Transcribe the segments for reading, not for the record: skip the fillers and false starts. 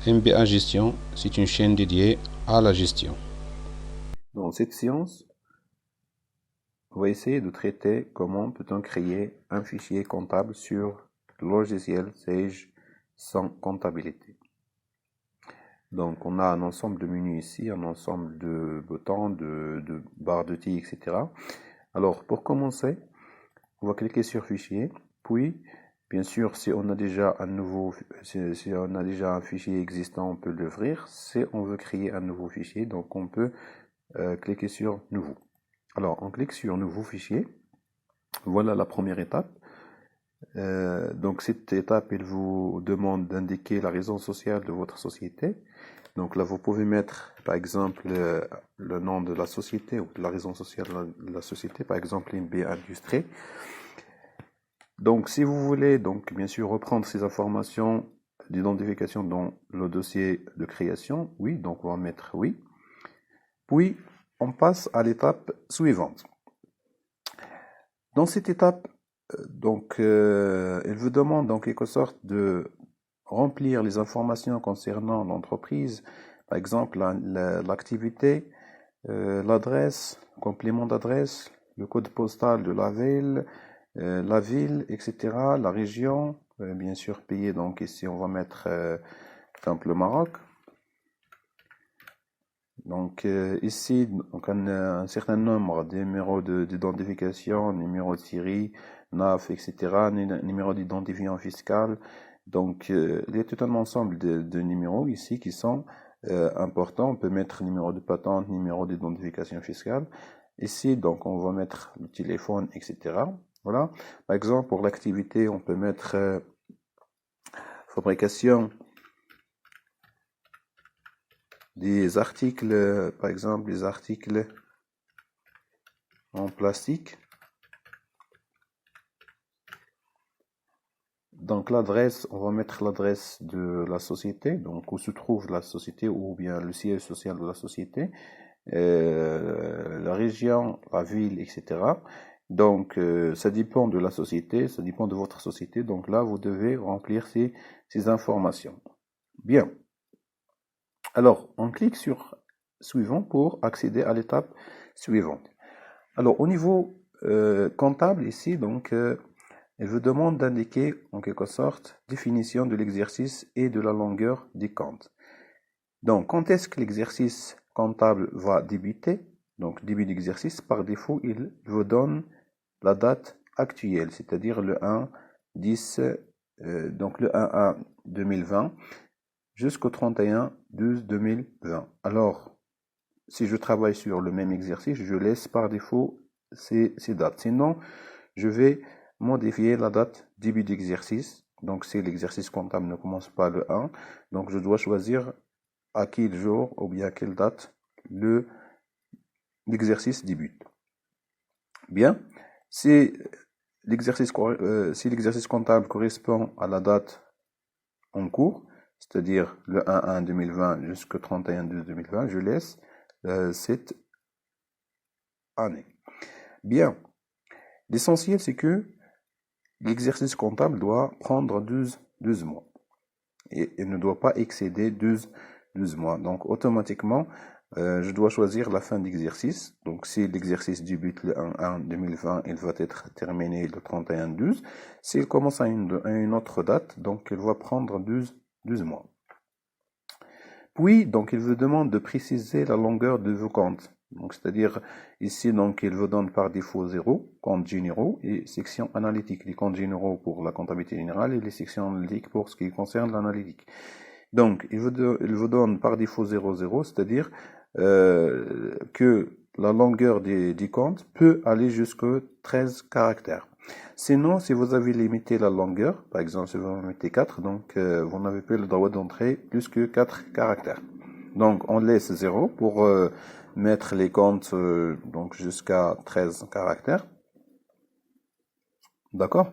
MBA Gestion, c'est une chaîne dédiée à la gestion. Dans cette séance, on va essayer de traiter comment peut-on créer un fichier comptable sur le logiciel Sage sans comptabilité. Donc, on a un ensemble de menus ici, un ensemble de boutons, de barres d'outils, etc. Alors, pour commencer, on va cliquer sur Fichier, puis, bien sûr, si on a déjà un fichier existant, on peut l'ouvrir. Si on veut créer un nouveau fichier, donc on peut cliquer sur Nouveau. Alors, on clique sur Nouveau fichier. Voilà la première étape. Donc, cette étape, elle vous demande d'indiquer la raison sociale de votre société. Donc là, vous pouvez mettre, par exemple, le nom de la société ou de la raison sociale de la société, par exemple, MBA Industrie. Donc, si vous voulez, donc, bien sûr, reprendre ces informations d'identification dans le dossier de création, oui, donc on va mettre oui. Puis, on passe à l'étape suivante. Dans cette étape, elle vous demande en quelque sorte de remplir les informations concernant l'entreprise, par exemple l'activité, l'adresse, complément d'adresse, le code postal de la ville, etc., la région, bien sûr pays, donc ici on va mettre par exemple le Maroc. Donc ici, donc on a un certain nombre de numéros d'identification, numéro de série, NAF, etc., numéro d'identifiant fiscal. Donc il y a tout un ensemble de numéros ici qui sont importants. On peut mettre numéro de patente, numéro d'identification fiscale. Ici, donc on va mettre le téléphone, etc. Voilà. Par exemple, pour l'activité, on peut mettre fabrication des articles, par exemple des articles en plastique. Donc l'adresse, on va mettre l'adresse de la société, donc où se trouve la société ou bien le siège social de la société, la région, la ville, etc. Donc ça dépend de la société, ça dépend de votre société. Donc là, vous devez remplir ces informations. Bien. Alors, on clique sur Suivant pour accéder à l'étape suivante. Alors, au niveau comptable ici, donc, elle vous demande d'indiquer en quelque sorte définition de l'exercice et de la longueur des comptes. Donc, quand est-ce que l'exercice comptable va débuter? Donc, début d'exercice, par défaut, il vous donne la date actuelle, c'est-à-dire le 1-10, donc le 1-1 2020 jusqu'au 31-12-2020. Alors, si je travaille sur le même exercice, je laisse par défaut ces dates. Sinon, je vais modifier la date début d'exercice. Donc, si l'exercice comptable ne commence pas le 1, donc je dois choisir à quel jour ou bien à quelle date l'exercice débute. Bien, si l'exercice comptable correspond à la date en cours, c'est-à-dire le 1-1 2020 jusqu'au 31-12 2020, je laisse cette année. Bien, l'essentiel c'est que l'exercice comptable doit prendre 12 mois et il ne doit pas excéder 12 mois. Donc automatiquement, je dois choisir la fin d'exercice. Donc si l'exercice débute le 1-1 2020, il va être terminé le 31-12. S'il commence à une autre date, donc il va prendre 12 mois. Puis, donc, il vous demande de préciser la longueur de vos comptes. Donc, c'est-à-dire, ici, donc, il vous donne par défaut 0, comptes généraux et section analytique. Les comptes généraux pour la comptabilité générale et les sections analytiques pour ce qui concerne l'analytique. Donc, il vous donne par défaut 0, c'est-à-dire que la longueur des comptes peut aller jusqu'à 13 caractères. Sinon, si vous avez limité la longueur, par exemple, si vous en mettez 4, donc vous n'avez plus le droit d'entrer plus que 4 caractères. Donc, on laisse 0 pour mettre les comptes donc jusqu'à 13 caractères. D'accord?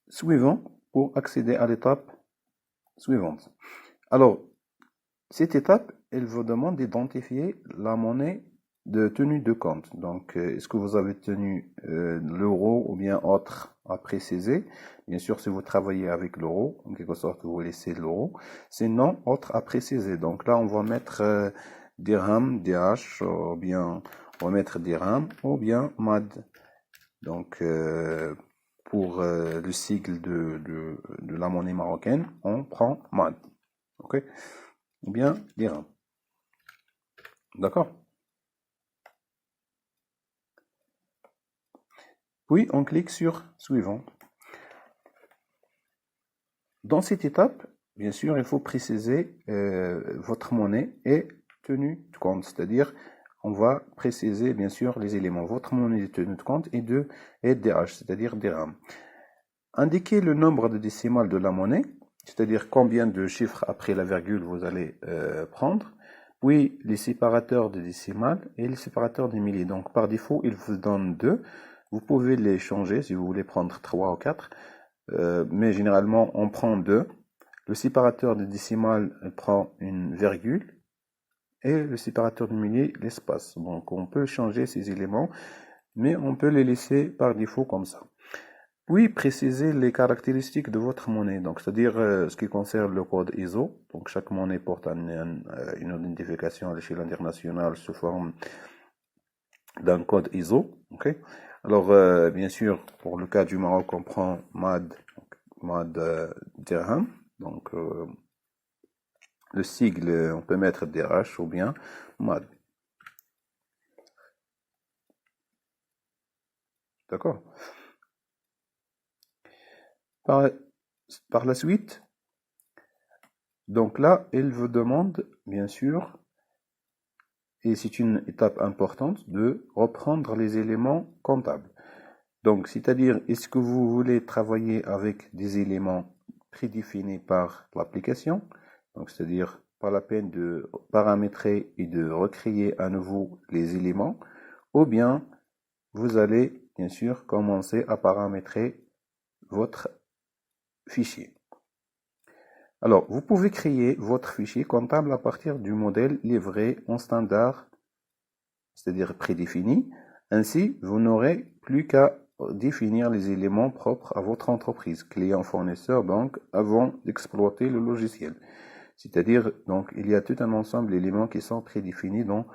Suivant pour accéder à l'étape suivante. Alors, cette étape, elle vous demande d'identifier la monnaie de tenue de compte. Donc, est-ce que vous avez tenu l'euro ou bien autre à préciser? Bien sûr, si vous travaillez avec l'euro, en quelque sorte, vous laissez l'euro. Sinon, autre à préciser. Donc là, on va mettre dirham, DH, ou bien on va mettre dirham, ou bien MAD. Donc, pour le sigle de la monnaie marocaine, on prend MAD. OK? Ou bien dirham. D'accord? Puis, on clique sur suivant. Dans cette étape, bien sûr, il faut préciser votre monnaie et tenue de compte. C'est-à-dire, on va préciser, bien sûr, les éléments. Votre monnaie de tenue de compte et DH, c'est-à-dire dirham. Indiquez le nombre de décimales de la monnaie, c'est-à-dire combien de chiffres après la virgule vous allez prendre. Puis, les séparateurs de décimales et les séparateurs des milliers. Donc, par défaut, il vous donne 2. Vous pouvez les changer si vous voulez prendre 3 ou 4. Mais généralement, on prend 2. Le séparateur de décimales prend une virgule. Et le séparateur de milliers, l'espace. Donc, on peut changer ces éléments, mais on peut les laisser par défaut comme ça. Puis, préciser les caractéristiques de votre monnaie. Donc, c'est-à-dire ce qui concerne le code ISO. Donc, chaque monnaie porte une identification à l'échelle internationale sous forme d'un code ISO. Okay? Alors, bien sûr, pour le cas du Maroc, on prend MAD dirham. Donc, le sigle, on peut mettre DH ou bien MAD. D'accord? Par la suite, donc là, il vous demande, bien sûr, et c'est une étape importante, de reprendre les éléments comptables. Donc, c'est-à-dire, est-ce que vous voulez travailler avec des éléments prédéfinis par l'application? Donc, c'est-à-dire, pas la peine de paramétrer et de recréer à nouveau les éléments, ou bien vous allez, bien sûr, commencer à paramétrer votre fichier. Alors, vous pouvez créer votre fichier comptable à partir du modèle livré en standard, c'est-à-dire prédéfini. Ainsi, vous n'aurez plus qu'à définir les éléments propres à votre entreprise, client, fournisseur, donc, avant d'exploiter le logiciel. C'est-à-dire, donc, il y a tout un ensemble d'éléments qui sont prédéfinis dans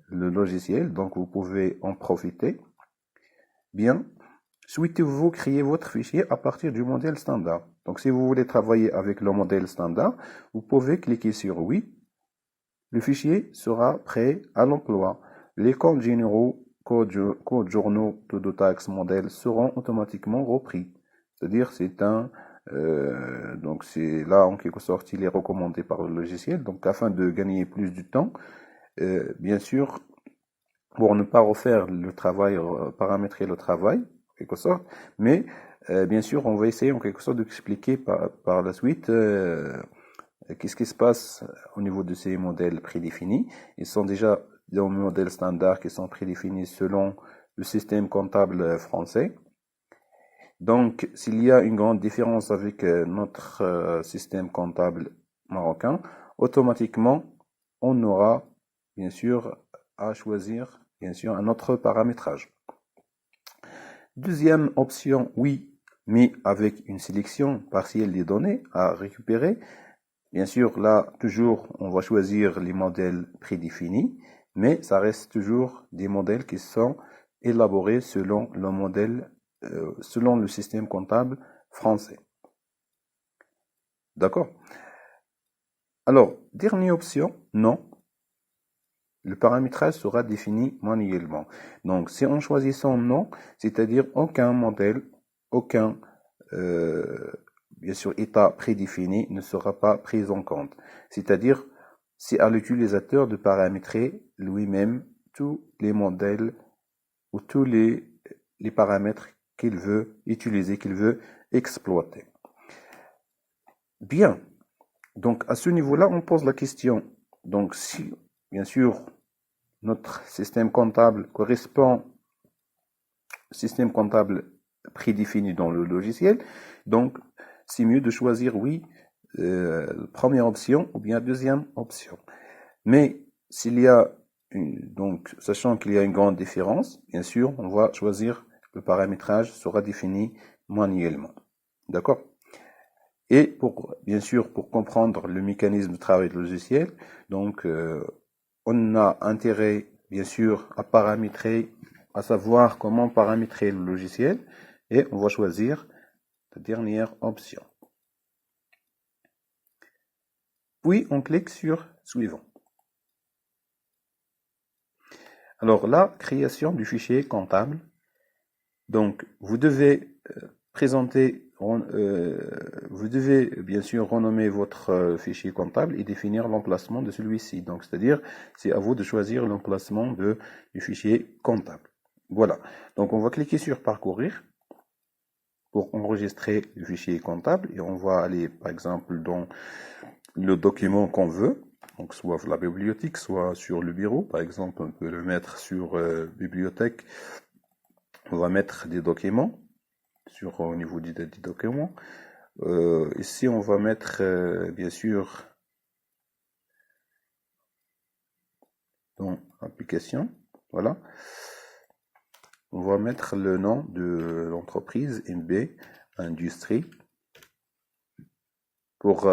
le logiciel, donc vous pouvez en profiter. Bien, souhaitez-vous créer votre fichier à partir du modèle standard? Donc, si vous voulez travailler avec le modèle standard, vous pouvez cliquer sur oui. Le fichier sera prêt à l'emploi. Les comptes généraux, codes journaux, taux de taxe, modèle seront automatiquement repris. C'est-à-dire, donc c'est là en quelque sorte, il est recommandé par le logiciel. Donc, afin de gagner plus de temps, bien sûr, pour ne pas refaire le travail, paramétrer le travail, en quelque sorte, mais bien sûr, on va essayer en quelque sorte d'expliquer par la suite qu'est-ce qui se passe au niveau de ces modèles prédéfinis. Ils sont déjà des modèles standards qui sont prédéfinis selon le système comptable français. Donc, s'il y a une grande différence avec notre système comptable marocain, automatiquement, on aura, bien sûr, à choisir, bien sûr, un autre paramétrage. Deuxième option, oui, mais avec une sélection partielle des données à récupérer. Bien sûr, là, toujours, on va choisir les modèles prédéfinis, mais ça reste toujours des modèles qui sont élaborés selon le modèle, selon le système comptable français. D'accord? Alors, dernière option, non. Le paramétrage sera défini manuellement. Donc, si on choisit son non, c'est-à-dire aucun modèle, aucun, bien sûr, état prédéfini ne sera pas pris en compte. C'est-à-dire, c'est à l'utilisateur de paramétrer lui-même tous les modèles ou tous les paramètres qu'il veut utiliser, qu'il veut exploiter. Bien. Donc, à ce niveau-là, on pose la question. Donc, si, bien sûr, notre système comptable correspond au système comptable prédéfini dans le logiciel, donc c'est mieux de choisir oui, première option ou bien deuxième option. Mais s'il y a donc, sachant qu'il y a une grande différence, bien sûr, on va choisir le paramétrage sera défini manuellement. D'accord? Et bien sûr, pour comprendre le mécanisme de travail du logiciel, donc, on a intérêt, bien sûr, à savoir comment paramétrer le logiciel, et on va choisir la dernière option. Puis, on clique sur Suivant. Alors, la création du fichier comptable. Donc, vous devez vous devez bien sûr renommer votre fichier comptable et définir l'emplacement de celui-ci. Donc, c'est-à-dire, c'est à vous de choisir l'emplacement du fichier comptable. Voilà. Donc, on va cliquer sur Parcourir pour enregistrer le fichier comptable et on va aller, par exemple, dans le document qu'on veut. Donc, soit la bibliothèque, soit sur le bureau. Par exemple, on peut le mettre sur bibliothèque. On va mettre des documents au niveau des documents. Ici, on va mettre, bien sûr, dans application. Voilà. On va mettre le nom de l'entreprise MB Industrie pour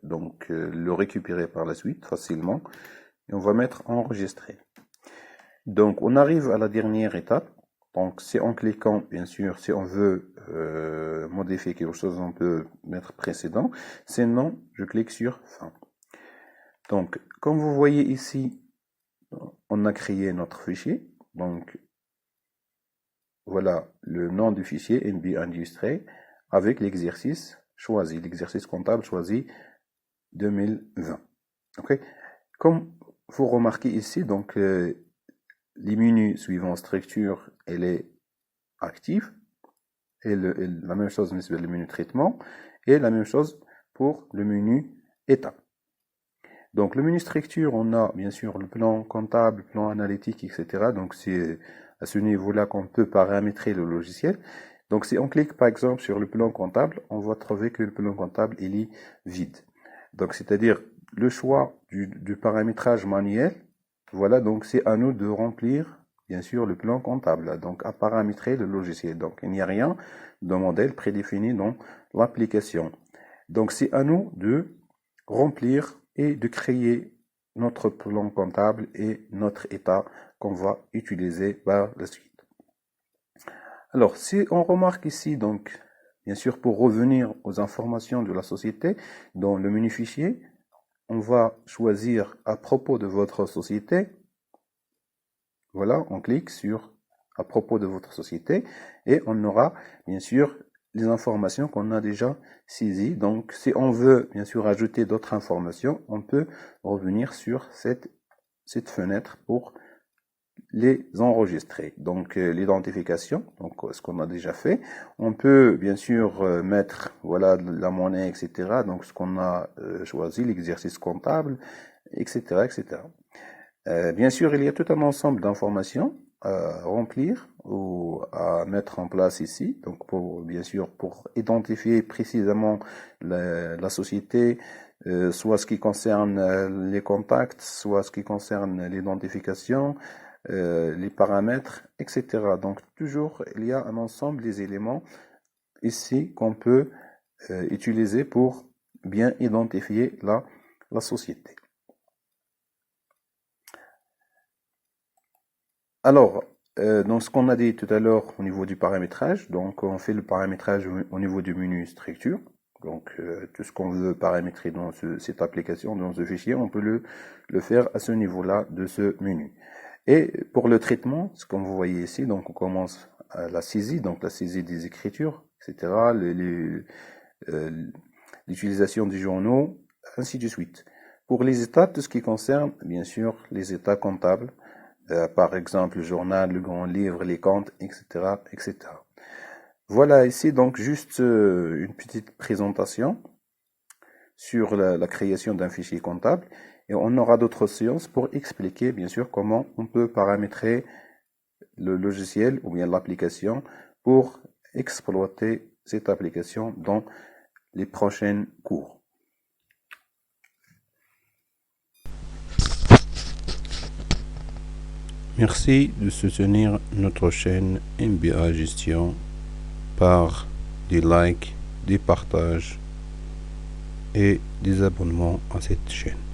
donc le récupérer par la suite facilement. Et on va mettre enregistrer. Donc, on arrive à la dernière étape. Donc, c'est en cliquant, bien sûr, si on veut modifier quelque chose, on peut mettre précédent. Sinon, je clique sur fin. Donc, comme vous voyez ici, on a créé notre fichier. Donc, voilà le nom du fichier MB Industrie avec l'exercice choisi, l'exercice comptable choisi 2020. Ok. Comme vous remarquez ici, donc les menus suivants structure, elle est active. Et la même chose pour le menu traitement. Et la même chose pour le menu état. Donc le menu structure, on a bien sûr le plan comptable, plan analytique, etc. Donc c'est à ce niveau-là qu'on peut paramétrer le logiciel. Donc si on clique par exemple sur le plan comptable, on va trouver que le plan comptable il est vide. Donc c'est-à-dire le choix du paramétrage manuel. Voilà, donc c'est à nous de remplir, bien sûr, le plan comptable. Donc à paramétrer le logiciel. Donc il n'y a rien de modèle prédéfini dans l'application. Donc c'est à nous de remplir et de créer notre plan comptable et notre état qu'on va utiliser par la suite. Alors, si on remarque ici, donc, bien sûr, pour revenir aux informations de la société, dans le menu fichier, on va choisir à propos de votre société. Voilà, on clique sur à propos de votre société et on aura, bien sûr, les informations qu'on a déjà saisies. Donc, si on veut, bien sûr, ajouter d'autres informations, on peut revenir sur cette fenêtre pour les enregistrer. Donc, l'identification, donc ce qu'on a déjà fait. On peut, bien sûr, mettre, voilà, la monnaie, etc. Donc, ce qu'on a choisi, l'exercice comptable, etc., etc. Bien sûr, il y a tout un ensemble d'informations à remplir ou à mettre en place ici. Donc, bien sûr, pour identifier précisément la société, soit ce qui concerne les contacts, soit ce qui concerne l'identification, les paramètres, etc. Donc, toujours, il y a un ensemble des éléments ici qu'on peut utiliser pour bien identifier la société. Alors, donc ce qu'on a dit tout à l'heure au niveau du paramétrage, donc on fait le paramétrage au niveau du menu structure. Donc tout ce qu'on veut paramétrer dans cette application, dans ce fichier, on peut le faire à ce niveau-là de ce menu. Et pour le traitement, ce que vous voyez ici, donc on commence à la saisie, donc la saisie des écritures, etc., l'utilisation des journaux, ainsi de suite. Pour les états, tout ce qui concerne, bien sûr, les états comptables, par exemple le journal, le grand livre, les comptes, etc., etc. Voilà ici donc juste une petite présentation sur la création d'un fichier comptable et on aura d'autres séances pour expliquer bien sûr comment on peut paramétrer le logiciel ou bien l'application pour exploiter cette application dans les prochains cours. Merci de soutenir notre chaîne MBA Gestion par des likes, des partages et des abonnements à cette chaîne.